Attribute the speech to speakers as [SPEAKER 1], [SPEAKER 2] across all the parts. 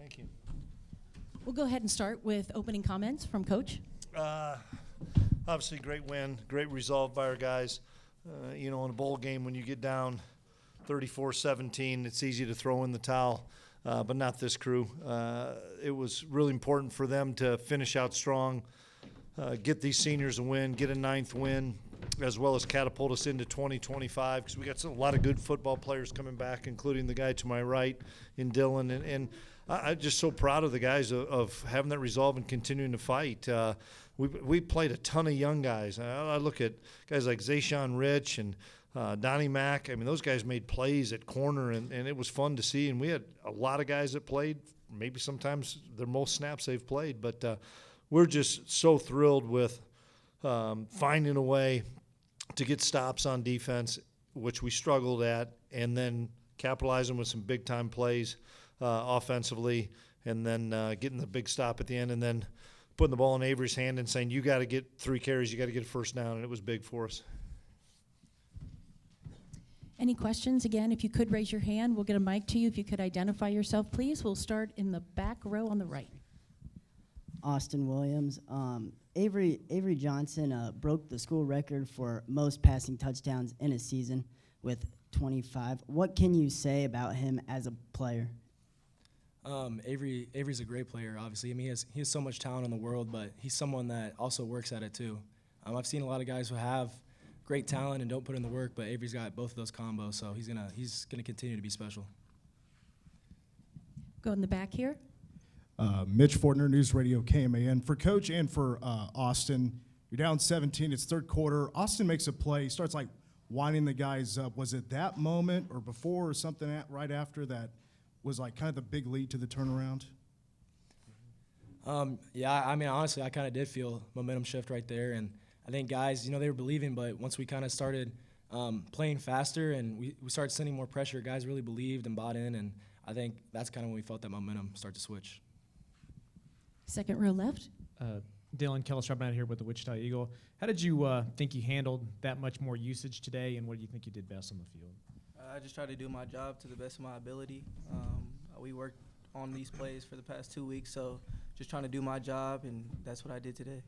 [SPEAKER 1] Thank you.
[SPEAKER 2] We'll go ahead and start with opening comments from Coach.
[SPEAKER 1] Obviously, great win, great resolve by our guys. In a bowl game, when you get down 34-17, it's easy to throw in the towel, but not this crew. It was really important for them to finish out strong, get these seniors a win, get a 9th win, as well as catapult us into 2025, because we got a lot of good football players coming back, including the guy to my right in Dylan. And I'm just so proud of the guys of having that resolve and continuing to fight. We played a ton of young guys. I look at guys like Zayshawn Rich and Donnie Mack. I mean, those guys made plays at corner, and it was fun to see. And we had a lot of guys that played, maybe sometimes their most snaps they've played. But we're just so thrilled with finding a way to get stops on defense, which we struggled at, and then capitalizing with some big-time plays offensively, and then getting the big stop at the end, and then putting the ball in Avery's hand and saying, you got to get 3 carries, you got to get a first down, and it was big for us.
[SPEAKER 2] Any questions? Again, if you could raise your hand, we'll get a mic to you. If you could identify yourself, please. We'll start in the back row on the right.
[SPEAKER 3] Austin Williams. Avery Johnson broke the school record for most passing touchdowns in a season with 25. What can you say about him as a player?
[SPEAKER 4] Avery's a great player, obviously. I mean, he has so much talent in the world, but he's someone that also works at it too. I've seen a lot of guys who have great talent and don't put in the work, but Avery's got both of those combos, so he's gonna continue to be special.
[SPEAKER 2] Go in the back here.
[SPEAKER 5] Mitch Fortner, News Radio KMAN. For Coach and for Austin, you're down 17. It's third quarter. Austin makes a play. He starts winding the guys up. Was it that moment or before or something right after that was kind of the big lead to the turnaround?
[SPEAKER 4] Yeah, I mean, honestly, I kind of did feel momentum shift right there, and I think guys, they were believing, but once we kind of started playing faster and we started sending more pressure, guys really believed and bought in, and I think that's kind of when we felt that momentum start to switch.
[SPEAKER 2] Second row left.
[SPEAKER 6] Dylan Kellestrop out here with the Wichita Eagle. How did you think you handled that much more usage today, and what do you think you did best on the field?
[SPEAKER 7] I just tried to do my job to the best of my ability. We worked on these plays for the past 2 weeks, so just trying to do my job, and that's what I did today.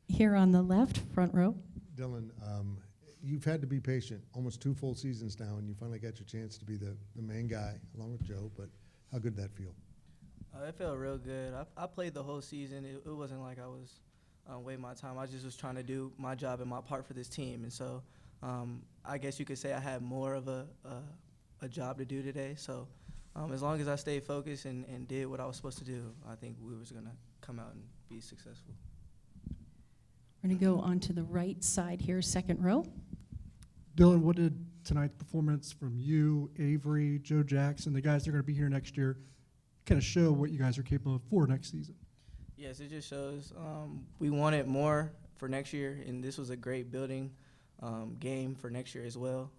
[SPEAKER 2] Here on the left, front row.
[SPEAKER 8] Dylan, you've had to be patient, almost 2 full seasons now, and you finally got your chance to be the main guy along with Joe, but how good did that feel?
[SPEAKER 7] It felt real good. I played the whole season. It wasn't like I was wasting my time. I just was trying to do my job and my part for this team, and so I guess you could say I had more of a job to do today. So as long as I stayed focused and did what I was supposed to do, I think we was going to come out and be successful.
[SPEAKER 2] We're going to go on to the right side here, second row.
[SPEAKER 9] Dylan, what did tonight's performance from you, Avery, Joe Jackson, the guys that are going to be here next year, kind of show what you guys are capable of for next season?
[SPEAKER 7] Yes, it just shows we wanted more for next year, and this was a great building game for next year as well.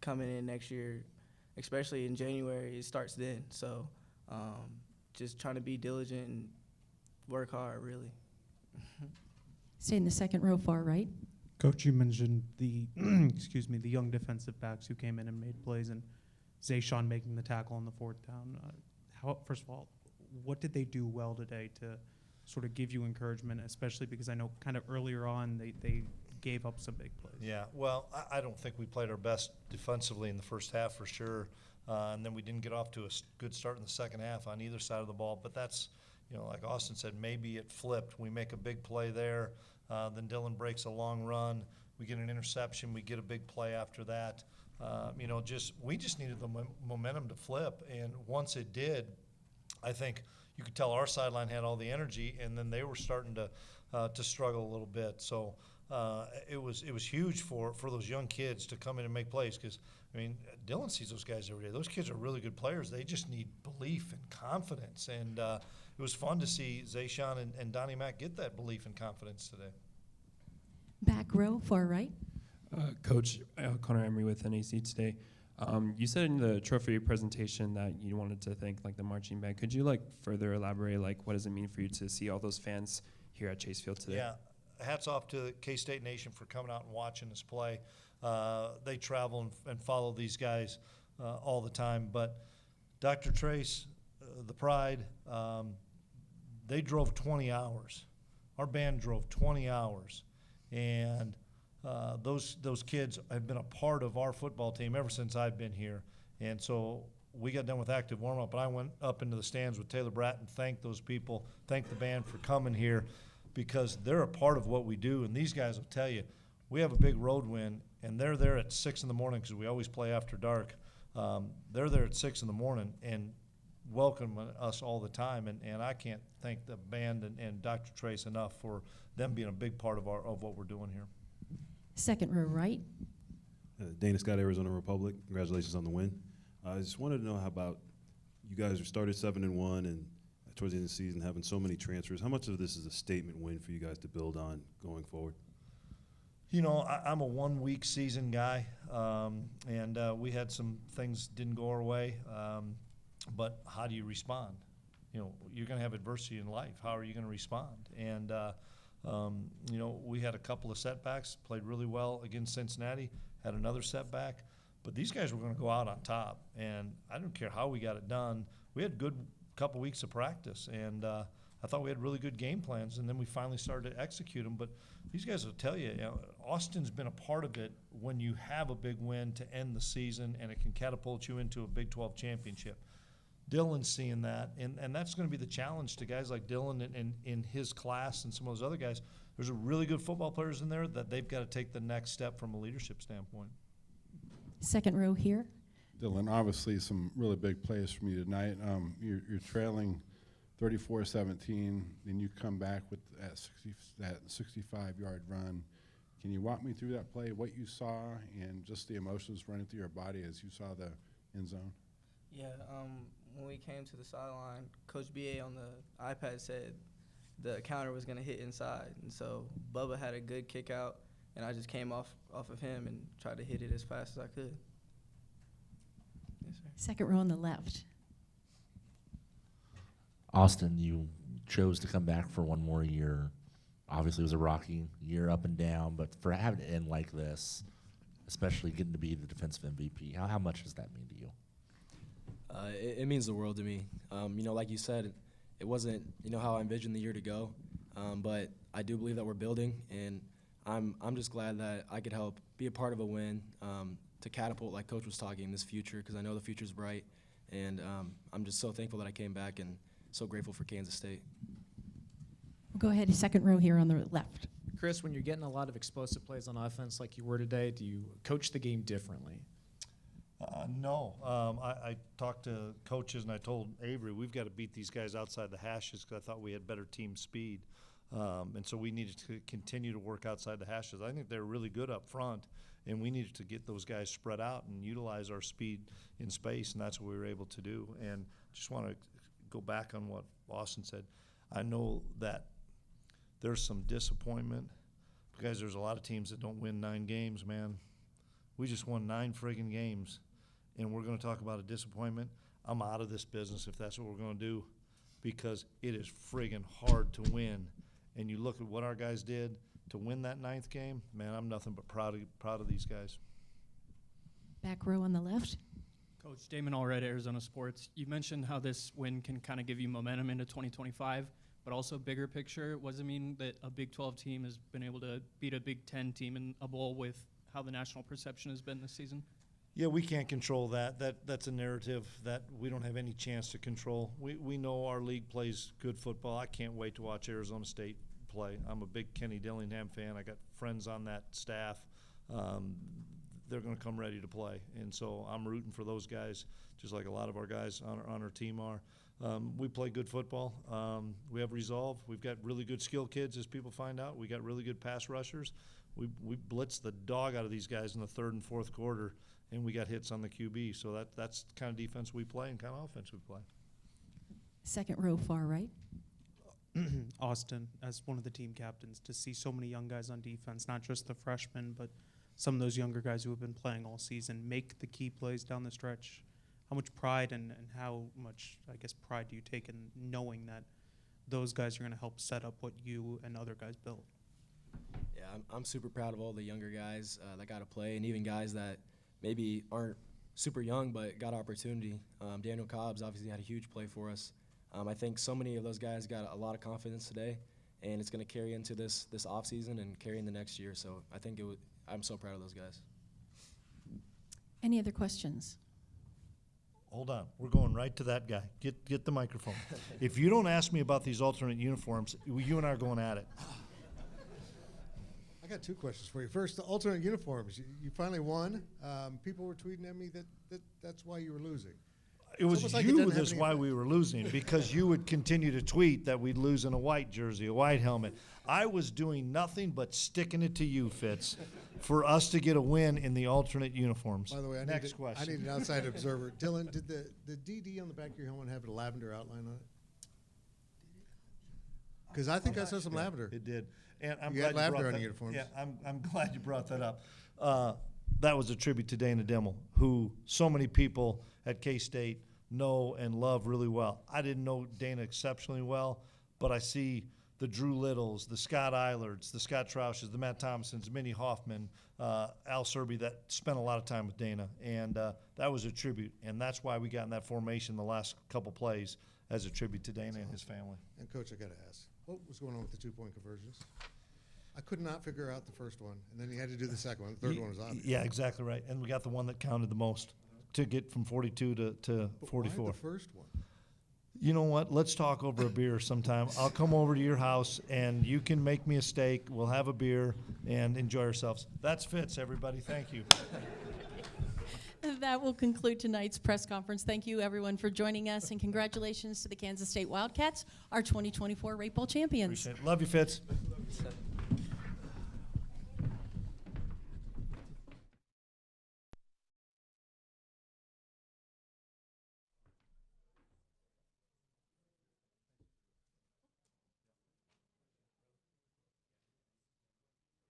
[SPEAKER 7] Coming in next year, especially in January, it starts then. So just trying to be diligent and work hard, really.
[SPEAKER 2] Stay in the second row, far right.
[SPEAKER 10] Coach, you mentioned the the young defensive backs who came in and made plays, and Zayshawn making the tackle on the 4th down. First of all, what did they do well today to sort of give you encouragement, especially because I know kind of earlier on they gave up some big plays?
[SPEAKER 1] Yeah, well, I don't think we played our best defensively in the first half for sure, and then we didn't get off to a good start in the second half on either side of the ball. But that's, like Austin said, maybe it flipped. We make a big play there, then Dylan breaks a long run. We get an interception. We get a big play after that. We just needed the momentum to flip, and once it did, I think you could tell our sideline had all the energy, and then they were starting to struggle a little bit. So it was huge for those young kids to come in and make plays, because Dylan sees those guys every day. Those kids are really good players. They just need belief and confidence, and it was fun to see Zayshawn and Donnie Mack get that belief and confidence today.
[SPEAKER 2] Back row, far right.
[SPEAKER 11] Coach, Connor Emery with NAC today. You said in the trophy presentation that you wanted to thank the marching band. Could you further elaborate what does it mean for you to see all those fans here at Chase Field today?
[SPEAKER 1] Yeah, hats off to K-State Nation for coming out and watching us play. They travel and follow these guys all the time. But Dr. Trace, the Pride, they drove 20 hours. Our band drove 20 hours. And those kids have been a part of our football team ever since I've been here. And so we got done with active warm-up, and I went up into the stands with Taylor Bratt and thanked those people, thanked the band for coming here, because they're a part of what we do. And these guys will tell you, we have a big road win, and they're there at 6 in the morning because we always play after dark. They're there at 6 in the morning and welcome us all the time. And I can't thank the band and Dr. Trace enough for them being a big part of what we're doing here.
[SPEAKER 2] Second row right.
[SPEAKER 12] Dana Scott, Arizona Republic. Congratulations on the win. I just wanted to know how about you guys started 7-1 and towards the end of the season having so many transfers. How much of this is a statement win for you guys to build on going forward?
[SPEAKER 1] You know, I'm a 1 week season guy, and we had some things didn't go our way, but how do you respond? You know, you're going to have adversity in life. How are you going to respond? And, you know, we had a couple of setbacks, played really well against Cincinnati, had another setback. But these guys were going to go out on top, and I don't care how we got it done. We had a good couple weeks of practice, and I thought we had really good game plans, and then we finally started to execute them. But these guys will tell you, you know, Austin's been a part of it when you have a big win to end the season, and it can catapult you into a Big 12 championship. Dylan's seeing that, and that's going to be the challenge to guys like Dylan and in his class and some of those other guys. There's a really good football players in there that they've got to take the next step from a leadership standpoint.
[SPEAKER 2] Second row here.
[SPEAKER 13] Dylan, obviously some really big plays from you tonight. You're trailing 34-17, then you come back with that 65-yard run. Can you walk me through that play, what you saw, and just the emotions running through your body as you saw the end zone?
[SPEAKER 7] Yeah, when we came to the sideline, Coach B.A. on the iPad said the counter was going to hit inside. And so Bubba had a good kick out, and I just came off of him and tried to hit it as fast as I could. Yes, sir.
[SPEAKER 2] Second row on the left.
[SPEAKER 14] Austin, you chose to come back for one more year. Obviously, it was a rocky year up and down, but for having to end like this, especially getting to be the defensive MVP, how much does that mean to you?
[SPEAKER 4] It means the world to me. You know, like you said, it wasn't, you know, how I envisioned the year to go, but I do believe that we're building, and I'm just glad that I could help be a part of a win to catapult, like Coach was talking, in this future, because I know the future's bright, and I'm just so thankful that I came back and so grateful for Kansas State.
[SPEAKER 2] We'll go ahead to second row here on the left.
[SPEAKER 6] Chris, when you're getting a lot of explosive plays on offense like you were today, do you coach the game differently?
[SPEAKER 1] No. I talked to coaches, and I told Avery, we've got to beat these guys outside the hashes because I thought we had better team speed. And so we needed to continue to work outside the hashes. I think they're really good up front, and we needed to get those guys spread out and utilize our speed in space, and that's what we were able to do. And just want to go back on what Austin said. I know that there's some disappointment because there's a lot of teams that don't win 9 games, man. We just won 9 friggin' games, and we're going to talk about a disappointment. I'm out of this business if that's what we're going to do, because it is friggin' hard to win. And you look at what our guys did to win that 9th game, man, I'm nothing but proud of these guys.
[SPEAKER 2] Back row on the left.
[SPEAKER 15] Coach Damon Allred, Arizona Sports. You mentioned how this win can kind of give you momentum into 2025, but also bigger picture. What does it mean that a Big 12 team has been able to beat a Big 10 team in a bowl with how the national perception has been this season?
[SPEAKER 1] Yeah, we can't control that. That's a narrative that we don't have any chance to control. We know our league plays good football. I can't wait to watch Arizona State play. I'm a big Kenny Dillingham fan. I got friends on that staff. They're going to come ready to play, and so I'm rooting for those guys, just like a lot of our guys on our team are. We play good football. We have resolve. We've got really good skill kids, as people find out. We got really good pass rushers. We blitzed the dog out of these guys in the 3rd and 4th quarter, and we got hits on the QB. So that's the kind of defense we play and kind of offense we play.
[SPEAKER 2] Second row far right.
[SPEAKER 10] Austin, as one of the team captains, to see so many young guys on defense, not just the freshmen, but some of those younger guys who have been playing all season, make the key plays down the stretch. How much pride and how much, I guess, pride do you take in knowing that those guys are going to help set up what you and other guys built?
[SPEAKER 4] Yeah, I'm super proud of all the younger guys that got to play, and even guys that maybe aren't super young but got opportunity. Daniel Cobbs obviously had a huge play for us. I think so many of those guys got a lot of confidence today, and it's going to carry into this offseason and carry into next year. So I think I'm so proud of those guys.
[SPEAKER 2] Any other questions?
[SPEAKER 1] Hold on. We're going right to that guy. Get the microphone. If you don't ask me about these alternate uniforms, you and I are going at it.
[SPEAKER 8] I got two questions for you. First, the alternate uniforms. You finally won. People were tweeting at me that's why you were losing.
[SPEAKER 1] It was
[SPEAKER 8] almost like it
[SPEAKER 1] you
[SPEAKER 8] doesn't have
[SPEAKER 1] that's
[SPEAKER 8] any
[SPEAKER 1] why
[SPEAKER 8] effect.
[SPEAKER 1] we were losing, because you would continue to tweet that we'd lose in a white jersey, a white helmet. I was doing nothing but sticking it to you, Fitz, for us to get a win in the alternate uniforms.
[SPEAKER 8] By the way,
[SPEAKER 1] Next
[SPEAKER 8] I
[SPEAKER 1] question.
[SPEAKER 8] need an outside observer. Dylan, did the DD on the back of your helmet have a lavender outline on it? Because I think I saw some lavender.
[SPEAKER 1] It did. And I'm
[SPEAKER 8] You
[SPEAKER 1] glad
[SPEAKER 8] had lavender
[SPEAKER 1] brought
[SPEAKER 8] on
[SPEAKER 1] that.
[SPEAKER 8] the uniforms.
[SPEAKER 1] Yeah, I'm glad you brought that up. That was a tribute to Dana Dimmel, who so many people at K-State know and love really well. I didn't know Dana exceptionally well, but I see the Drew Littles, the Scott Eilards, the Scott Troushes, the Matt Thompsons, Minnie Hoffman, Al Serby that spent a lot of time with Dana. And that was a tribute. And that's why we got in that formation the last couple plays, as a tribute to Dana and his family.
[SPEAKER 8] And Coach, I got to ask, what was going on with the 2-point conversions? I could not figure out the first one, and then you had to do the second one. The third one was obvious.
[SPEAKER 1] Yeah, exactly right. And we got the one that counted the most to get from 42 to
[SPEAKER 8] But
[SPEAKER 1] 44.
[SPEAKER 8] why the first one?
[SPEAKER 1] You know what? Let's talk over a beer sometime. I'll come over to your house, and you can make me a steak. We'll have a beer and enjoy ourselves. That's Fitz, everybody. Thank you.
[SPEAKER 2] That will conclude tonight's press conference. Thank you, everyone, for joining us, and congratulations to the Kansas State Wildcats, our 2024 Rate Bowl champions.
[SPEAKER 1] Appreciate it. Love you, Fitz.